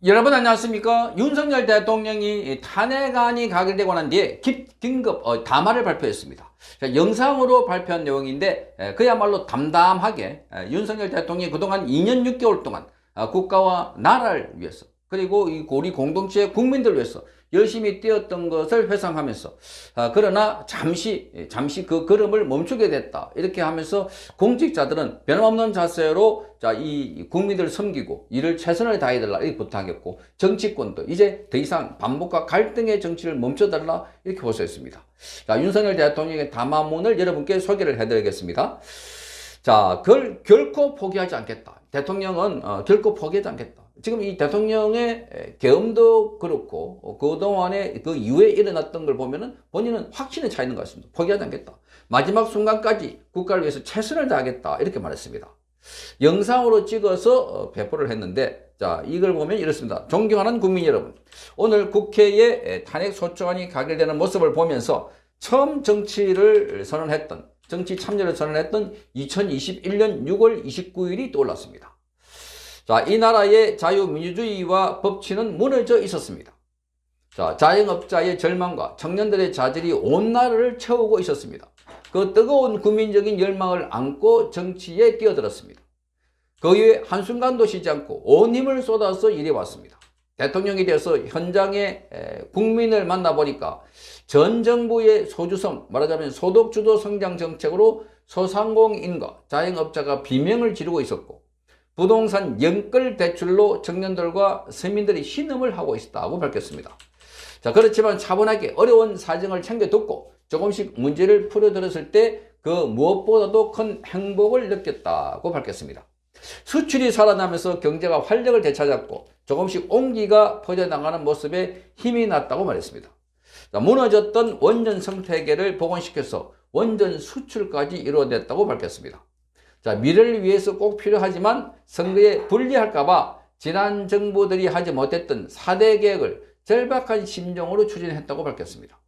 여러분 안녕하십니까? 윤석열 대통령이 탄핵안이 가결되고 난 뒤에 긴급 담화를 발표했습니다. 자, 영상으로 발표한 내용인데 그야말로 담담하게 윤석열 대통령이 그동안 2년 6개월 동안 국가와 나라를 위해서 그리고 우리 공동체 국민들을 위해서 열심히 뛰었던 것을 회상하면서 그러나 잠시 그 걸음을 멈추게 됐다 이렇게 하면서 공직자들은 변함없는 자세로 이 국민들을 섬기고 이를 최선을 다해달라 이렇게 부탁했고, 정치권도 이제 더 이상 반복과 갈등의 정치를 멈춰달라 이렇게 호소했습니다. 자, 윤석열 대통령의 담화문을 여러분께 소개를 해드리겠습니다. 자, 그걸 결코 포기하지 않겠다. 대통령은 결코 포기하지 않겠다. 지금 이 대통령의 계엄도 그렇고 그동안에 그 이후에 일어났던 걸 보면은 본인은 확신에 차 있는 것 같습니다. 포기하지 않겠다. 마지막 순간까지 국가를 위해서 최선을 다하겠다 이렇게 말했습니다. 영상으로 찍어서 배포를 했는데, 자, 이걸 보면 이렇습니다. 존경하는 국민 여러분, 오늘 국회에 탄핵 소추안이 가결되는 모습을 보면서 처음 정치 참여를 선언했던 2021년 6월 29일이 떠올랐습니다. 자, 이 나라의 자유민주주의와 법치는 무너져 있었습니다. 자, 자영업자의 절망과 청년들의 자질이 온 나라를 채우고 있었습니다. 그 뜨거운 국민적인 열망을 안고 정치에 끼어들었습니다. 그 이후에 한순간도 쉬지 않고 온 힘을 쏟아서 일해왔습니다. 대통령이 되어서 현장에 국민을 만나보니까 전 정부의 소주성, 말하자면 소득주도 성장 정책으로 소상공인과 자영업자가 비명을 지르고 있었고, 부동산 연끌 대출로 청년들과 서민들이 신음을 하고 있었다고 밝혔습니다. 자, 그렇지만 차분하게 어려운 사정을 챙겨 듣고 조금씩 문제를 풀어들었을 때 그 무엇보다도 큰 행복을 느꼈다고 밝혔습니다. 수출이 살아나면서 경제가 활력을 되찾았고 조금씩 온기가 퍼져나가는 모습에 힘이 났다고 말했습니다. 자, 무너졌던 원전 생태계를 복원시켜서 원전 수출까지 이루어냈다고 밝혔습니다. 자, 미래를 위해서 꼭 필요하지만 선거에 불리할까봐 지난 정부들이 하지 못했던 4대 계획을 절박한 심정으로 추진했다고 밝혔습니다.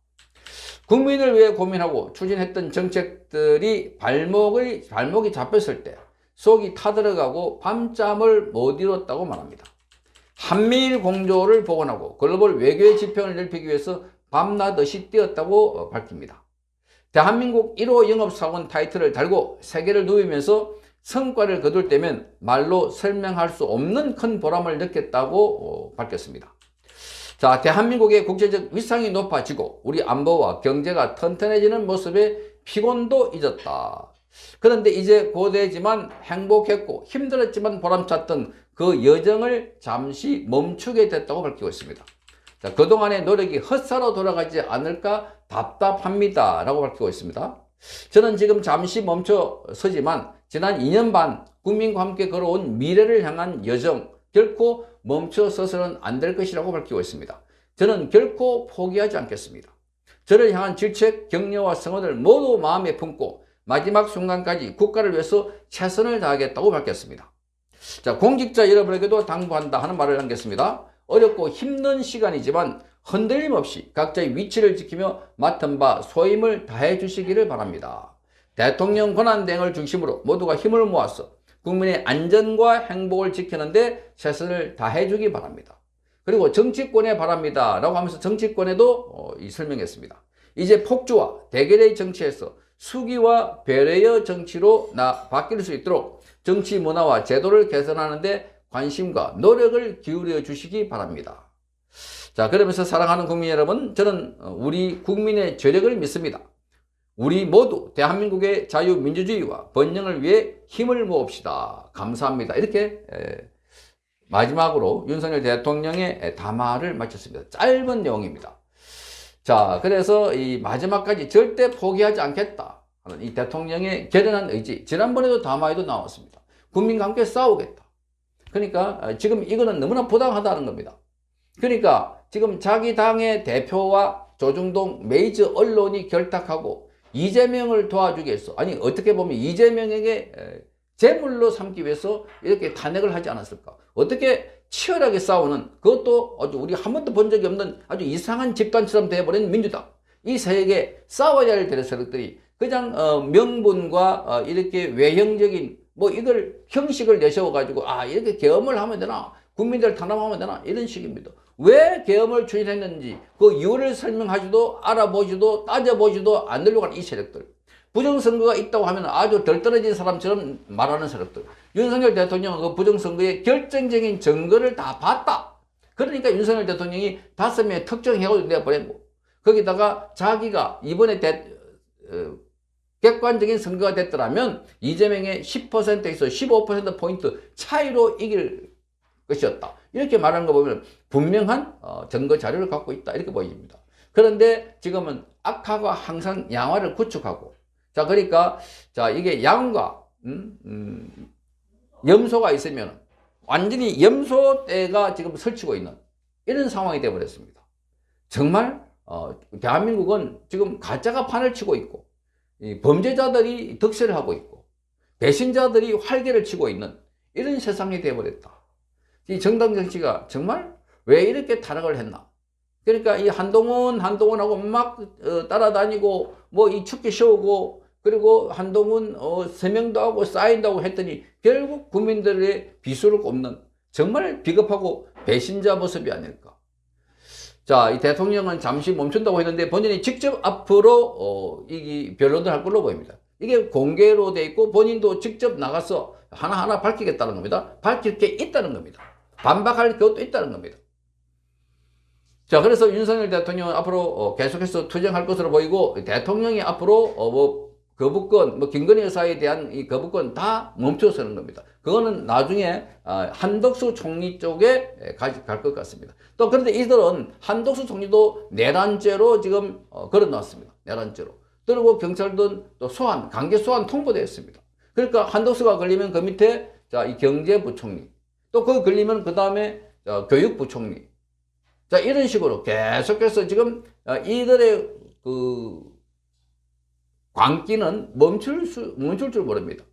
국민을 위해 고민하고 추진했던 정책들이 발목이 잡혔을 때 속이 타들어가고 밤잠을 못 이뤘다고 말합니다. 한미일 공조를 복원하고 글로벌 외교의 지평을 넓히기 위해서 밤낮없이 뛰었다고 밝힙니다. 대한민국 1호 영업사원 타이틀을 달고 세계를 누비면서 성과를 거둘 때면 말로 설명할 수 없는 큰 보람을 느꼈다고 밝혔습니다. 자, 대한민국의 국제적 위상이 높아지고 우리 안보와 경제가 튼튼해지는 모습에 피곤도 잊었다. 그런데 이제 고되지만 행복했고 힘들었지만 보람찼던 그 여정을 잠시 멈추게 됐다고 밝히고 있습니다. 자, 그동안의 노력이 헛사로 돌아가지 않을까 답답합니다 라고 밝히고 있습니다. 저는 지금 잠시 멈춰서지만 지난 2년 반 국민과 함께 걸어온 미래를 향한 여정 결코 멈춰서서는 안 될 것이라고 밝히고 있습니다. 저는 결코 포기하지 않겠습니다. 저를 향한 질책, 격려와 성원을 모두 마음에 품고 마지막 순간까지 국가를 위해서 최선을 다하겠다고 밝혔습니다. 자, 공직자 여러분에게도 당부한다 하는 말을 남겼습니다. 어렵고 힘든 시간이지만 흔들림 없이 각자의 위치를 지키며 맡은 바 소임을 다해 주시기를 바랍니다. 대통령 권한대행을 중심으로 모두가 힘을 모아서 국민의 안전과 행복을 지키는데 최선을 다해 주기 바랍니다. 그리고 정치권에 바랍니다 라고 하면서 정치권에도 설명했습니다. 이제 폭주와 대결의 정치에서 수기와 배려의 정치로 바뀔 수 있도록 정치 문화와 제도를 개선하는 데 관심과 노력을 기울여 주시기 바랍니다. 자, 그러면서 사랑하는 국민 여러분, 저는 우리 국민의 저력을 믿습니다. 우리 모두 대한민국의 자유민주주의와 번영을 위해 힘을 모읍시다. 감사합니다. 이렇게 마지막으로 윤석열 대통령의 담화를 마쳤습니다. 짧은 내용입니다. 자, 그래서 이 마지막까지 절대 포기하지 않겠다 하는 이 대통령의 결연한 의지, 지난번에도 담화에도 나왔습니다. 국민과 함께 싸우겠다. 그러니까 지금 이거는 너무나 부당하다는 겁니다. 그러니까 지금 자기 당의 대표와 조중동 메이저 언론이 결탁하고 이재명을 도와주기 위해서, 아니 어떻게 보면 이재명에게 제물로 삼기 위해서 이렇게 탄핵을 하지 않았을까? 어떻게 치열하게 싸우는, 그것도 아주 우리 한 번도 본 적이 없는 아주 이상한 집단처럼 되어버린 민주당, 이 세계 싸워야 할 세력들이 그냥 명분과 이렇게 외형적인 이걸 형식을 내세워가지고 이렇게 계엄을 하면 되나, 국민들 탄압하면 되나? 이런 식입니다. 왜 계엄을 추진했는지 그 이유를 설명하지도 알아보지도 따져보지도 않으려고 하는 이 세력들. 부정선거가 있다고 하면 아주 덜 떨어진 사람처럼 말하는 세력들. 윤석열 대통령은 그 부정선거의 결정적인 증거를 다 봤다. 그러니까 윤석열 대통령이 5명의 특정 해가지고 내보내고 거기다가 자기가 이번에 객관적인 선거가 됐더라면 이재명의 10%에서 15%포인트 차이로 이길 것이었다. 이렇게 말하는 거 보면 분명한 증거 자료를 갖고 있다. 이렇게 보입니다. 그런데 지금은 악화가 항상 양화를 구축하고 자, 그러니까 자, 이게 양과 염소가 있으면 완전히 염소떼가 지금 설치고 있는 이런 상황이 되어버렸습니다. 정말 대한민국은 지금 가짜가 판을 치고 있고 이 범죄자들이 득세를 하고 있고 배신자들이 활개를 치고 있는 이런 세상이 되어버렸다. 이 정당 정치가 정말 왜 이렇게 타락을 했나? 그러니까 이 한동훈하고 막 따라다니고 뭐 이 축기 세우고 그리고 한동훈 세명도 하고 사인도 하고 했더니 결국 국민들의 비수를 꼽는 정말 비겁하고 배신자 모습이 아닐까. 자, 이 대통령은 잠시 멈춘다고 했는데 본인이 직접 앞으로 이 변론을 할 걸로 보입니다. 이게 공개로 돼 있고 본인도 직접 나가서 하나하나 밝히겠다는 겁니다. 밝힐 게 있다는 겁니다. 반박할 것도 있다는 겁니다. 자, 그래서 윤석열 대통령은 앞으로 계속해서 투쟁할 것으로 보이고 대통령이 앞으로 뭐 거부권, 뭐 김건희 여사에 대한 이 거부권 다 멈춰서는 겁니다. 그거는 나중에 한덕수 총리 쪽에 갈 것 같습니다. 또 그런데 이들은 한덕수 총리도 내란죄로 지금 걸어놨습니다. 내란죄로. 그리고 경찰도 또 소환, 강제 소환 통보되어 있습니다. 그러니까 한덕수가 걸리면 그 밑에 자, 이 경제부총리, 또 그거 걸리면 그 다음에 교육부총리. 자, 이런 식으로 계속해서 지금 이들의 그 광기는 멈출 줄 모릅니다.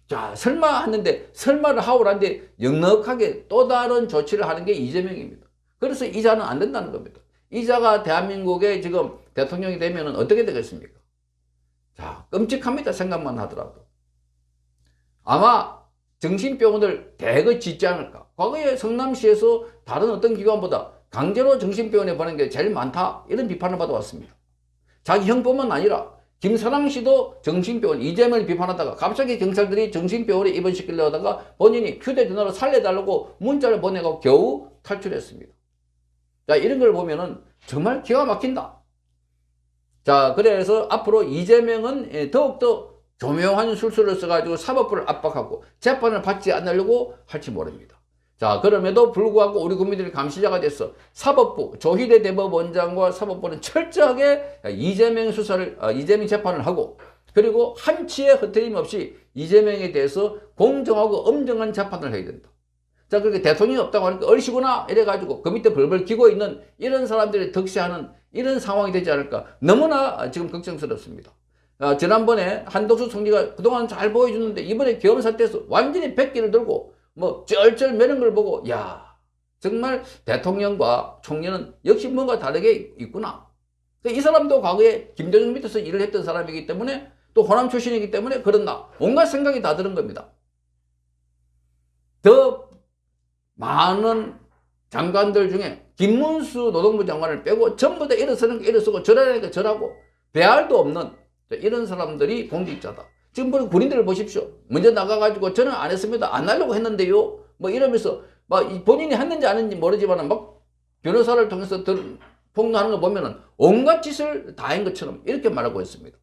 자, 설마 했는데, 설마를 하고 하는데, 넉넉하게 또 다른 조치를 하는 게 이재명입니다. 그래서 이자는 안 된다는 겁니다. 이자가 대한민국의 지금 대통령이 되면 어떻게 되겠습니까? 자, 끔찍합니다. 생각만 하더라도. 아마 정신병원을 대거 짓지 않을까. 과거에 성남시에서 다른 어떤 기관보다 강제로 정신병원에 보내는 게 제일 많다. 이런 비판을 받아왔습니다. 자기 형뿐만 아니라 김사랑 씨도 정신병원, 이재명을 비판하다가 갑자기 경찰들이 정신병원에 입원시키려고 하다가 본인이 휴대전화로 살려달라고 문자를 보내고 겨우 탈출했습니다. 자, 이런 걸 보면은 정말 기가 막힌다. 자, 그래서 앞으로 이재명은 더욱더 교묘한 술수를 써가지고 사법부를 압박하고 재판을 받지 않으려고 할지 모릅니다. 자, 그럼에도 불구하고 우리 국민들이 감시자가 돼서 사법부, 조희대 대법원장과 사법부는 철저하게 이재명 수사를, 이재명 재판을 하고 그리고 한치의 흐트림 없이 이재명에 대해서 공정하고 엄정한 재판을 해야 된다. 자, 그렇게 대통령이 없다고 하니까 얼씨구나 이래가지고 그 밑에 벌벌 기고 있는 이런 사람들이 득세하는 이런 상황이 되지 않을까. 너무나 지금 걱정스럽습니다. 지난번에 한덕수 총리가 그동안 잘 보여주는데 이번에 계엄 사태에서 완전히 백기를 들고 뭐 쩔쩔 매는 걸 보고 야, 정말 대통령과 총리는 역시 뭔가 다르게 있구나. 이 사람도 과거에 김대중 밑에서 일을 했던 사람이기 때문에 또 호남 출신이기 때문에 그렇나 온갖 생각이 다 드는 겁니다. 더 많은 장관들 중에 김문수 노동부 장관을 빼고 전부 다 일어서는 게 일어서고 저러니까 저라고 배알도 없는 이런 사람들이 공직자다. 지금 군인들을 보십시오. 먼저 나가가지고 저는 안 했습니다. 안 하려고 했는데요. 뭐 이러면서 막 본인이 했는지 안 했는지 모르지만 막 변호사를 통해서 폭로하는 거 보면은 온갖 짓을 다 한 것처럼 이렇게 말하고 있습니다.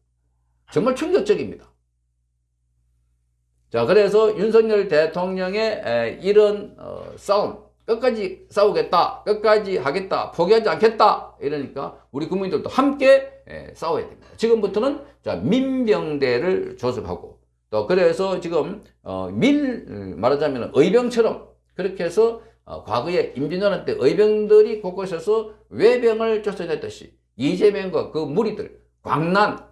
정말 충격적입니다. 자, 그래서 윤석열 대통령의 이런 싸움, 끝까지 싸우겠다, 끝까지 하겠다, 포기하지 않겠다 이러니까 우리 국민들도 함께 싸워야 됩니다. 지금부터는 자, 민병대를 조습하고 또 그래서 지금 말하자면 의병처럼 그렇게 해서 과거에 임진왜란 때 의병들이 곳곳에서 외병을 쫓아냈듯이 이재명과 그 무리들 광란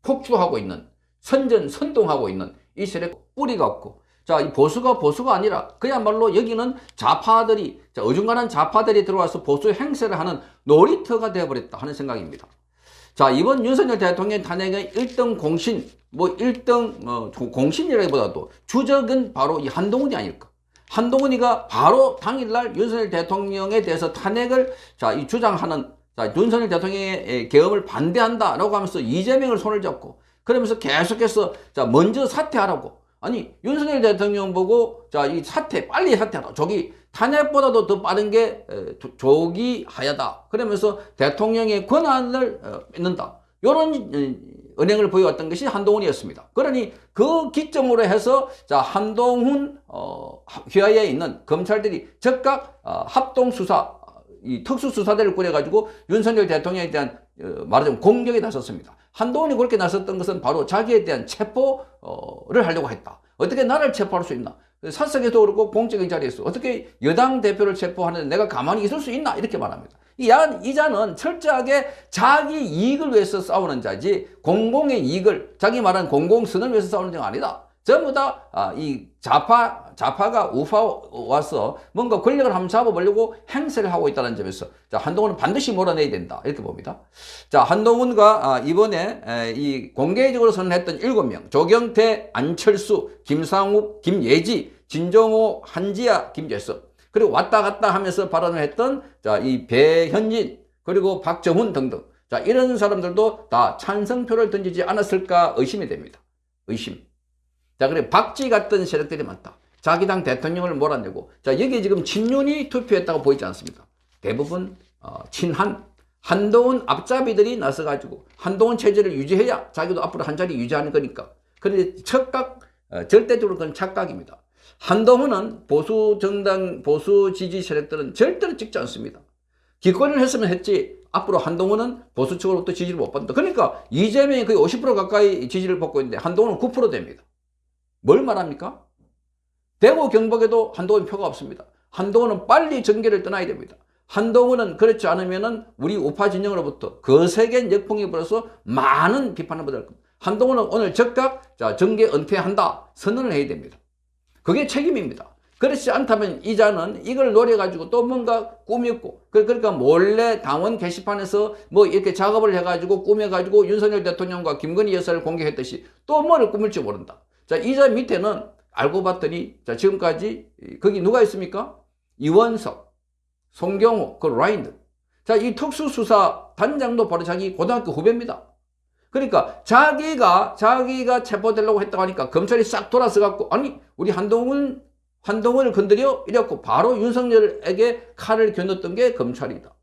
폭주하고 있는 선동하고 있는 이 세력 뿌리가 없고 자, 이 보수가 아니라 그야말로 여기는 좌파들이 어중간한 좌파들이 들어와서 보수 행세를 하는 놀이터가 되어버렸다 하는 생각입니다. 자, 이번 윤석열 대통령 탄핵의 1등 공신, 뭐 1등 공신이라기보다도 주적은 바로 이 한동훈이 아닐까. 한동훈이가 바로 당일날 윤석열 대통령에 대해서 탄핵을 이 주장하는 윤석열 대통령의 계엄을 반대한다라고 하면서 이재명을 손을 잡고 그러면서 계속해서 먼저 사퇴하라고. 아니 윤석열 대통령 보고 이 사퇴 빨리 사퇴하라. 저기 탄핵보다도 더 빠른 게 조기하야다. 그러면서 대통령의 권한을 뺏는다. 이런 은행을 보여왔던 것이 한동훈이었습니다. 그러니 그 기점으로 해서 한동훈 휘하에 있는 검찰들이 즉각 합동수사 이 특수수사대를 꾸려가지고 윤석열 대통령에 대한 말하자면 공격에 나섰습니다. 한동훈이 그렇게 나섰던 것은 바로 자기에 대한 체포를 하려고 했다. 어떻게 나를 체포할 수 있나? 사석에도 그렇고 공적인 자리에서 어떻게 여당 대표를 체포하는데 내가 가만히 있을 수 있나? 이렇게 말합니다. 이 자는 철저하게 자기 이익을 위해서 싸우는 자지 공공의 이익을 자기 말하는 공공선을 위해서 싸우는 자가 아니다. 전부 다 이 좌파가 우파 와서 뭔가 권력을 한번 잡아보려고 행세를 하고 있다는 점에서 한동훈은 반드시 몰아내야 된다 이렇게 봅니다. 한동훈과 이번에 이 공개적으로 선언했던 7명 조경태, 안철수, 김상욱, 김예지, 진정호, 한지아, 김재섭 그리고 왔다 갔다 하면서 발언을 했던 이 배현진 그리고 박정훈 등등 이런 사람들도 다 찬성표를 던지지 않았을까 의심이 됩니다. 의심. 그래 박쥐 같은 세력들이 많다. 자기 당 대통령을 몰아내고 여기에 지금 친윤이 투표했다고 보이지 않습니다. 대부분 친한 한동훈 앞잡이들이 나서가지고 한동훈 체제를 유지해야 자기도 앞으로 한 자리 유지하는 거니까. 그런데 절대적으로 그건 착각입니다. 한동훈은 보수 정당 보수 지지 세력들은 절대로 찍지 않습니다. 기권을 했으면 했지 앞으로 한동훈은 보수 측으로부터 지지를 못 받는다. 그러니까 이재명이 거의 50% 가까이 지지를 받고 있는데 한동훈은 9% 됩니다. 뭘 말합니까? 대구 경북에도 한동훈 표가 없습니다. 한동훈은 빨리 정계를 떠나야 됩니다. 한동훈은 그렇지 않으면은 우리 우파 진영으로부터 거세게 역풍이 불어서 많은 비판을 받을 겁니다. 한동훈은 오늘 즉각 정계 은퇴한다 선언을 해야 됩니다. 그게 책임입니다. 그렇지 않다면 이 자는 이걸 노려가지고 또 뭔가 꾸몄고 그러니까 몰래 당원 게시판에서 뭐 이렇게 작업을 해가지고 꾸며가지고 윤석열 대통령과 김건희 여사를 공개했듯이 또 뭐를 꾸밀지 모른다. 이 자 밑에는 알고 봤더니 지금까지 거기 누가 있습니까? 이원석, 송경호, 그 라인들. 이 특수수사 단장도 바로 자기 고등학교 후배입니다. 그러니까 자기가 체포되려고 했다고 하니까 검찰이 싹 돌아서 갖고 아니 우리 한동훈을 건드려 이래갖고 바로 윤석열에게 칼을 겨눴던 게 검찰이다.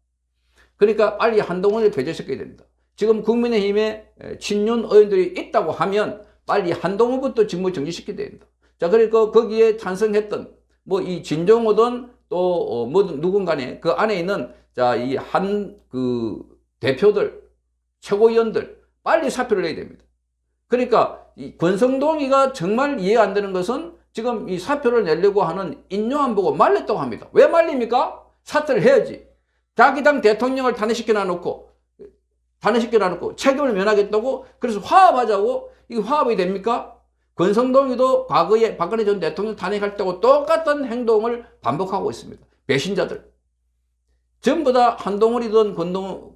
그러니까 빨리 한동훈을 배제시켜야 됩니다. 지금 국민의힘에 친윤 의원들이 있다고 하면 빨리 한동훈부터 직무 정지시켜야 됩니다. 그러니까 거기에 찬성했던 뭐 이 진정호든 또 뭐든 누군가네 그 안에 있는 이 그 대표들 최고위원들 빨리 사표를 내야 됩니다. 그러니까 이 권성동이가 정말 이해 안 되는 것은 지금 이 사표를 내려고 하는 인요한 보고 말렸다고 합니다. 왜 말립니까? 사퇴를 해야지. 자기 당 대통령을 탄핵시켜 놔놓고 책임을 면하겠다고 그래서 화합하자고 이게 화합이 됩니까? 권성동이도 과거에 박근혜 전 대통령 탄핵할 때하고 똑같은 행동을 반복하고 있습니다. 배신자들. 전부 다 한동훈이든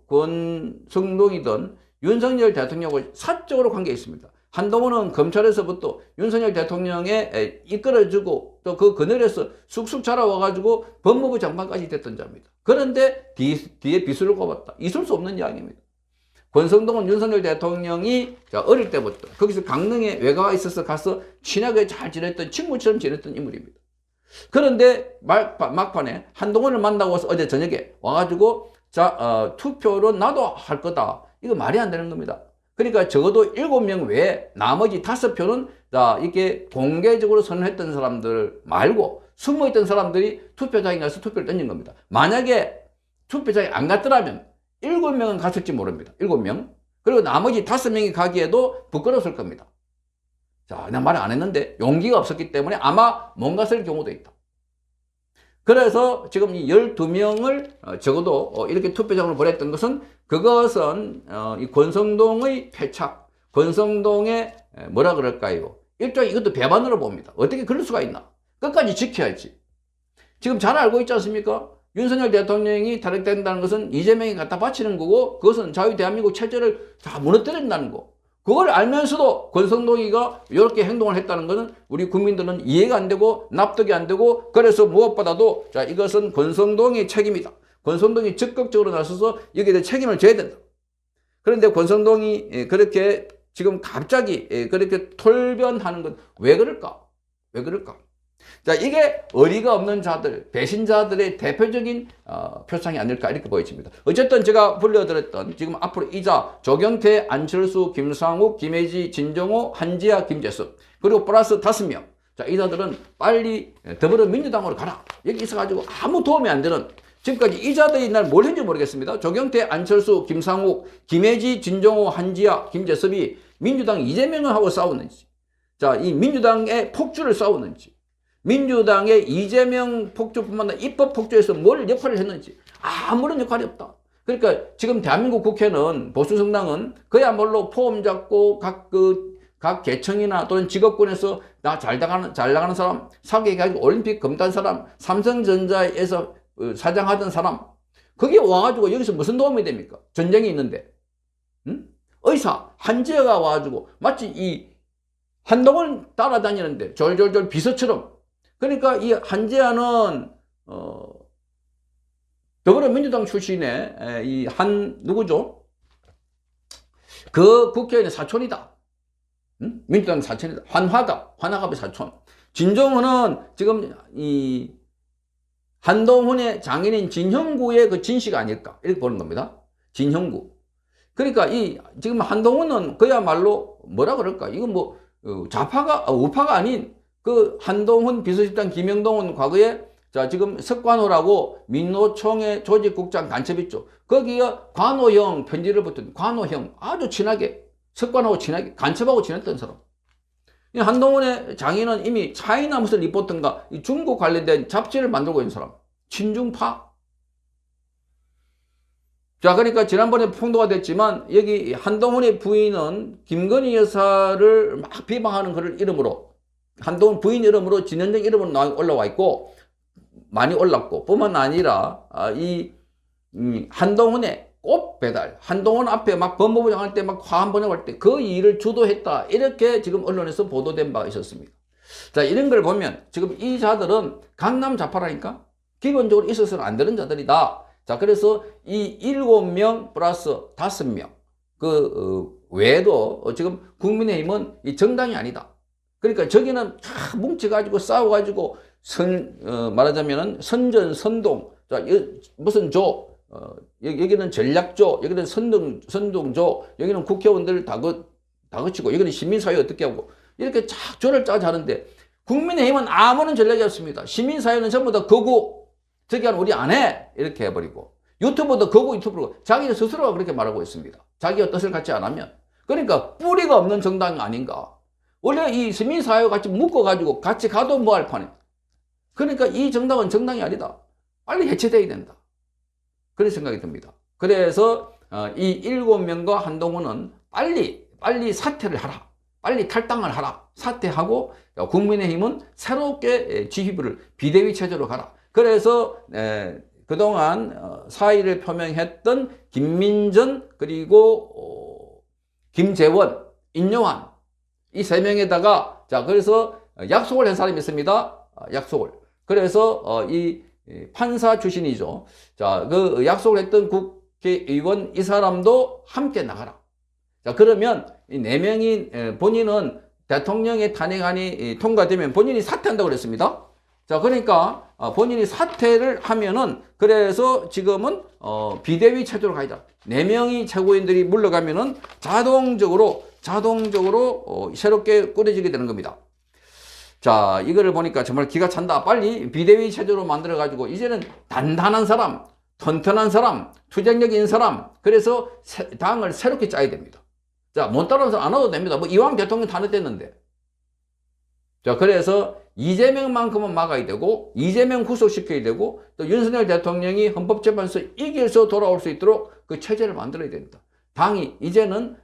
권성동이든 윤석열 대통령하고 사적으로 관계 있습니다. 한동훈은 검찰에서부터 윤석열 대통령에 이끌어주고 또 그 그늘에서 쑥쑥 자라와가지고 법무부 장관까지 됐던 자입니다. 그런데 뒤에 비수를 꼽았다. 있을 수 없는 이야기입니다. 권성동은 윤석열 대통령이 어릴 때부터 거기서 강릉에 외가가 있어서 가서 친하게 잘 지냈던 친구처럼 지냈던 인물입니다. 그런데 막판에 한동훈을 만나고 와서 어제 저녁에 와가지고 투표로 나도 할 거다. 이거 말이 안 되는 겁니다. 그러니까 적어도 7명 외에 나머지 5표는 이렇게 공개적으로 선언했던 사람들 말고 숨어있던 사람들이 투표장에 가서 투표를 던진 겁니다. 만약에 투표장에 안 갔더라면 7명은 갔을지 모릅니다. 7명. 그리고 나머지 5명이 가기에도 부끄러웠을 겁니다. 내가 말을 안 했는데 용기가 없었기 때문에 아마 못 갔을 경우도 있다. 그래서 지금 이 12명을 적어도 이렇게 투표장으로 보냈던 것은 그것은 이 권성동의 패착, 권성동의 뭐라 그럴까요? 일종의 이것도 배반으로 봅니다. 어떻게 그럴 수가 있나? 끝까지 지켜야지. 지금 잘 알고 있지 않습니까? 윤석열 대통령이 탄핵된다는 것은 이재명이 갖다 바치는 거고 그것은 자유대한민국 체제를 다 무너뜨린다는 거. 그걸 알면서도 권성동이가 이렇게 행동을 했다는 것은 우리 국민들은 이해가 안 되고 납득이 안 되고, 그래서 무엇보다도 자, 이것은 권성동의 책임이다. 권성동이 적극적으로 나서서 여기에 대해 책임을 져야 된다. 그런데 권성동이 그렇게 지금 갑자기 그렇게 돌변하는 건 왜 그럴까? 왜 그럴까? 자, 이게 어리가 없는 자들, 배신자들의 대표적인 표상이 아닐까 이렇게 보여집니다. 어쨌든 제가 불러드렸던 지금 앞으로 이자 조경태, 안철수, 김상욱, 김혜지, 진정호, 한지아, 김재섭 그리고 플러스 5명. 자, 이자들은 빨리 더불어민주당으로 가라. 여기 있어가지고 아무 도움이 안 되는, 지금까지 이자들이 날 뭘 했는지 모르겠습니다. 조경태, 안철수, 김상욱, 김혜지, 진정호, 한지아, 김재섭이 민주당 이재명을 하고 싸우는지, 자, 이 민주당의 폭주를 싸우는지, 민주당의 이재명 폭주뿐만 아니라 입법 폭주에서 뭘 역할을 했는지 아무런 역할이 없다. 그러니까 지금 대한민국 국회는, 보수정당은 그야말로 폼 잡고 각 계층이나 또는 직업군에서 나 잘 나가는 사람, 사기해가지고 올림픽 금단 사람, 삼성전자에서 사장하던 사람, 그게 와가지고 여기서 무슨 도움이 됩니까? 전쟁이 있는데. 응? 의사, 한지아가 와가지고 마치 이 한동훈 따라다니는데 졸졸졸 비서처럼. 그러니까 이 한지아는 더불어민주당 출신의 이 누구죠? 그 국회의원의 사촌이다. 응? 민주당 사촌이다. 환화갑의 사촌. 진정호는 지금 이 한동훈의 장인인 진형구의 그 진씨가 아닐까 이렇게 보는 겁니다. 진형구. 그러니까 이 지금 한동훈은 그야말로 뭐라 그럴까? 이건 뭐 우파가 아닌 그 한동훈 비서실장 김영동은 과거에 자 지금 석관호라고 민노총의 조직국장 간첩 있죠. 거기에 관호형 편지를 붙은 관호형 아주 친하게 석관호하고 친하게 간첩하고 지냈던 사람. 이 한동훈의 장인은 이미 차이나 무슨 리포트인가 이 중국 관련된 잡지를 만들고 있는 사람. 친중파. 자, 그러니까 지난번에 폭로가 됐지만 여기 한동훈의 부인은 김건희 여사를 막 비방하는 그를 이름으로, 한동훈 부인 이름으로 진현정 이름으로 올라와 있고 많이 올랐고, 뿐만 아니라 이 한동훈의 꽃 배달, 한동훈 앞에 막 법무부장 할 때 막 화 한 번 해올 때 그 일을 주도했다, 이렇게 지금 언론에서 보도된 바가 있었습니다. 자, 이런 걸 보면 지금 이 자들은 강남 좌파라니까 기본적으로 있어서는 안 되는 자들이다. 자, 그래서 이 7명 플러스 5명 그 외에도 지금 국민의힘은 이 정당이 아니다. 그러니까 저기는 다 뭉쳐가지고 싸워가지고 말하자면은 선전, 자, 무슨 여기는 전략조, 여기는 선동조, 여기는 국회의원들 다 거치고, 여기는 시민사회 어떻게 하고, 이렇게 쫙 조를 짜서 하는데, 국민의힘은 아무런 전략이 없습니다. 시민사회는 전부 다 거구, 저기 하는 우리 안 해! 이렇게 해버리고, 유튜버도 거구 유튜브로, 자기 스스로가 그렇게 말하고 있습니다. 자기가 뜻을 갖지 않으면. 그러니까 뿌리가 없는 정당 아닌가. 원래 이 시민사회와 같이 묶어가지고 같이 가도 뭐 할 판에. 그러니까 이 정당은 정당이 아니다. 빨리 해체돼야 된다. 그런 생각이 듭니다. 그래서 이 7명과 한동훈은 빨리 사퇴를 하라. 빨리 탈당을 하라. 사퇴하고 국민의힘은 새롭게 지휘부를 비대위 체제로 가라. 그래서 그동안 사의를 표명했던 김민전 그리고 김재원, 인요한 이 3명에다가 자 그래서 약속을 한 사람이 있습니다. 약속을. 그래서 이 판사 출신이죠. 자, 그 약속을 했던 국회의원 이 사람도 함께 나가라. 자, 그러면 이 4명이 본인은 대통령의 탄핵안이 통과되면 본인이 사퇴한다고 그랬습니다. 자, 그러니까 본인이 사퇴를 하면은 그래서 지금은 비대위 체제로 가자. 4명이 최고위원들이 물러가면은 자동적으로 새롭게 꾸려지게 되는 겁니다. 자, 이거를 보니까 정말 기가 찬다. 빨리 비대위 체제로 만들어가지고 이제는 단단한 사람, 튼튼한 사람, 투쟁력 있는 사람, 그래서 당을 새롭게 짜야 됩니다. 자, 못 따라서 안 와도 됩니다. 뭐 이왕 대통령 탄핵됐는데. 자, 그래서 이재명만큼은 막아야 되고, 이재명 구속시켜야 되고, 또 윤석열 대통령이 헌법재판소 이겨서 돌아올 수 있도록 그 체제를 만들어야 됩니다. 당이 이제는